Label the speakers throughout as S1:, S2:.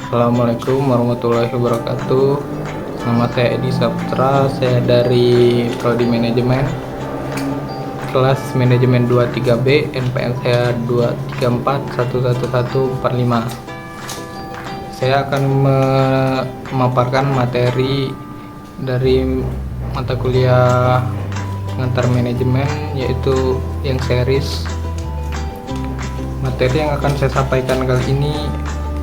S1: Assalamualaikum warahmatullahi wabarakatuh. Nama saya Edi Saputra, saya dari Prodi Manajemen, kelas Manajemen 23B, NPM saya 234111145. Saya akan memaparkan materi dari mata kuliah pengantar manajemen, yaitu yang series. Materi yang akan saya sampaikan kali ini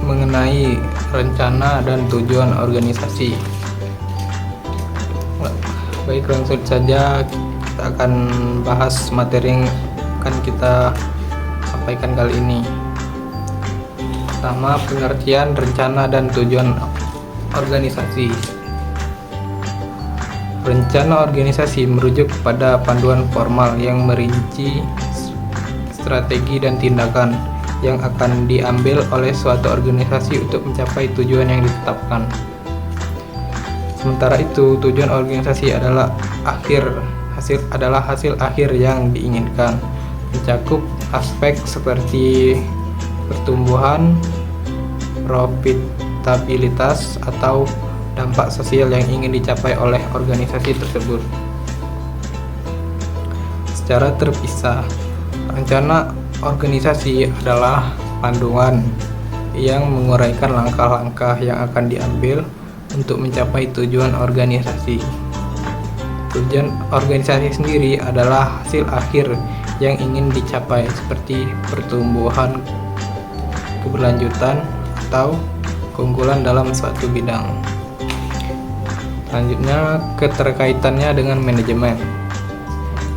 S1: mengenai rencana dan tujuan organisasi. Baik, langsung saja kita akan bahas materi yang akan kita sampaikan kali ini. Pertama, pengertian rencana dan tujuan organisasi. Rencana organisasi merujuk kepada panduan formal yang merinci strategi dan tindakan yang akan diambil oleh suatu organisasi untuk mencapai tujuan yang ditetapkan. Sementara itu, tujuan organisasi adalah hasil akhir yang diinginkan, mencakup aspek seperti pertumbuhan, profitabilitas, atau dampak sosial yang ingin dicapai oleh organisasi tersebut. Secara terpisah, rencana organisasi adalah panduan yang menguraikan langkah-langkah yang akan diambil untuk mencapai tujuan organisasi. Tujuan organisasi sendiri adalah hasil akhir yang ingin dicapai, seperti pertumbuhan, keberlanjutan, atau keunggulan dalam suatu bidang. Selanjutnya, keterkaitannya dengan manajemen.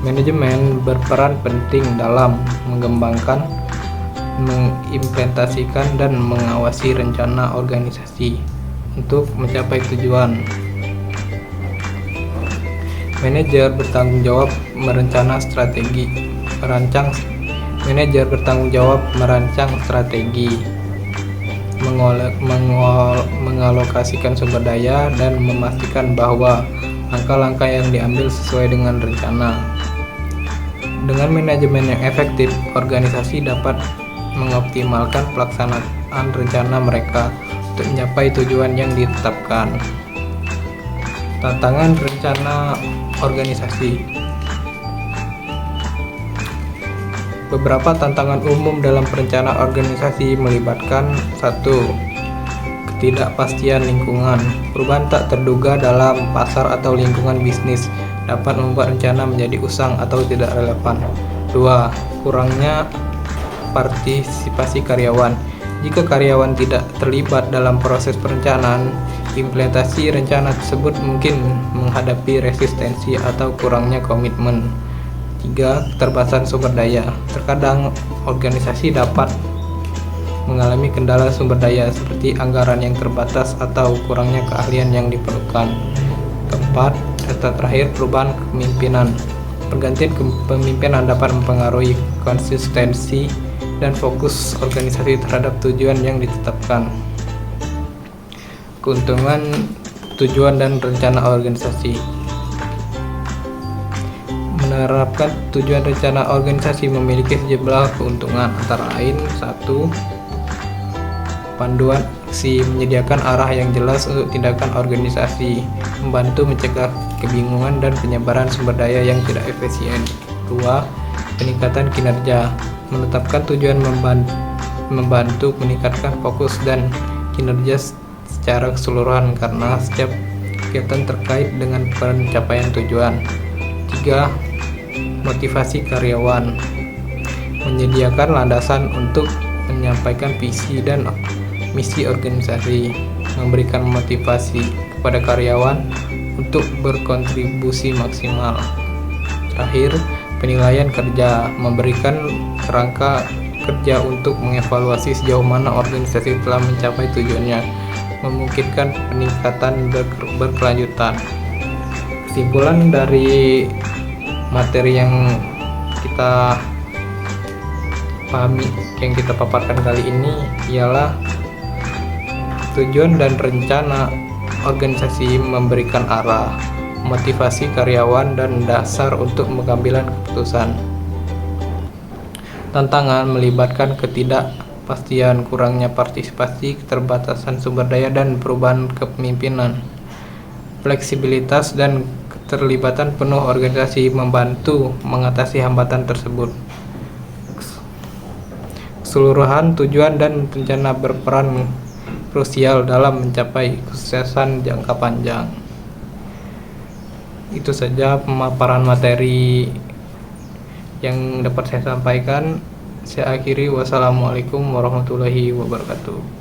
S1: Manajemen berperan penting dalam mengembangkan, mengimplementasikan, dan mengawasi rencana organisasi untuk mencapai tujuan. Manajer bertanggung jawab merancang strategi, mengalokasikan sumber daya, dan memastikan bahwa langkah-langkah yang diambil sesuai dengan rencana. Dengan manajemen yang efektif, organisasi dapat mengoptimalkan pelaksanaan rencana mereka untuk mencapai tujuan yang ditetapkan. Tantangan rencana organisasi. Beberapa tantangan umum dalam perencanaan organisasi melibatkan: 1. Ketidakpastian lingkungan. Perubahan tak terduga dalam pasar atau lingkungan bisnis dapat membuat rencana menjadi usang atau tidak relevan. 2. Kurangnya partisipasi karyawan. Jika karyawan tidak terlibat dalam proses perencanaan, implementasi rencana tersebut mungkin menghadapi resistensi atau kurangnya komitmen. 3. Keterbatasan sumber daya. Terkadang organisasi dapat mengalami kendala sumber daya seperti anggaran yang terbatas atau kurangnya keahlian yang diperlukan. 4. Data terakhir, perubahan kepemimpinan. Pergantian kepemimpinan dapat mempengaruhi konsistensi dan fokus organisasi terhadap tujuan yang ditetapkan. Keuntungan tujuan dan rencana organisasi. Menerapkan tujuan rencana organisasi memiliki sejumlah keuntungan, antara lain: 1. Panduan aksi, menyediakan arah yang jelas untuk tindakan organisasi, membantu mencegah kebingungan dan penyebaran sumber daya yang tidak efisien. 2. Peningkatan kinerja, menetapkan tujuan, membantu meningkatkan fokus dan kinerja secara keseluruhan karena setiap kegiatan terkait dengan pencapaian tujuan. 3. Motivasi karyawan, menyediakan landasan untuk menyampaikan visi dan misi organisasi, memberikan motivasi kepada karyawan untuk berkontribusi maksimal. Terakhir, penilaian kerja, memberikan kerangka kerja untuk mengevaluasi sejauh mana organisasi telah mencapai tujuannya, memungkinkan peningkatan berkelanjutan. Kesimpulan dari materi yang kita pahami, yang kita paparkan kali ini ialah tujuan dan rencana organisasi memberikan arah, motivasi karyawan, dan dasar untuk mengambil keputusan. Tantangan melibatkan ketidakpastian, kurangnya partisipasi, keterbatasan sumber daya, dan perubahan kepemimpinan. Fleksibilitas dan keterlibatan penuh organisasi membantu mengatasi hambatan tersebut. Keseluruhan tujuan dan rencana berperan krusial dalam mencapai kesuksesan jangka panjang. Itu saja pemaparan materi yang dapat saya sampaikan. Saya akhiri, wassalamualaikum warahmatullahi wabarakatuh.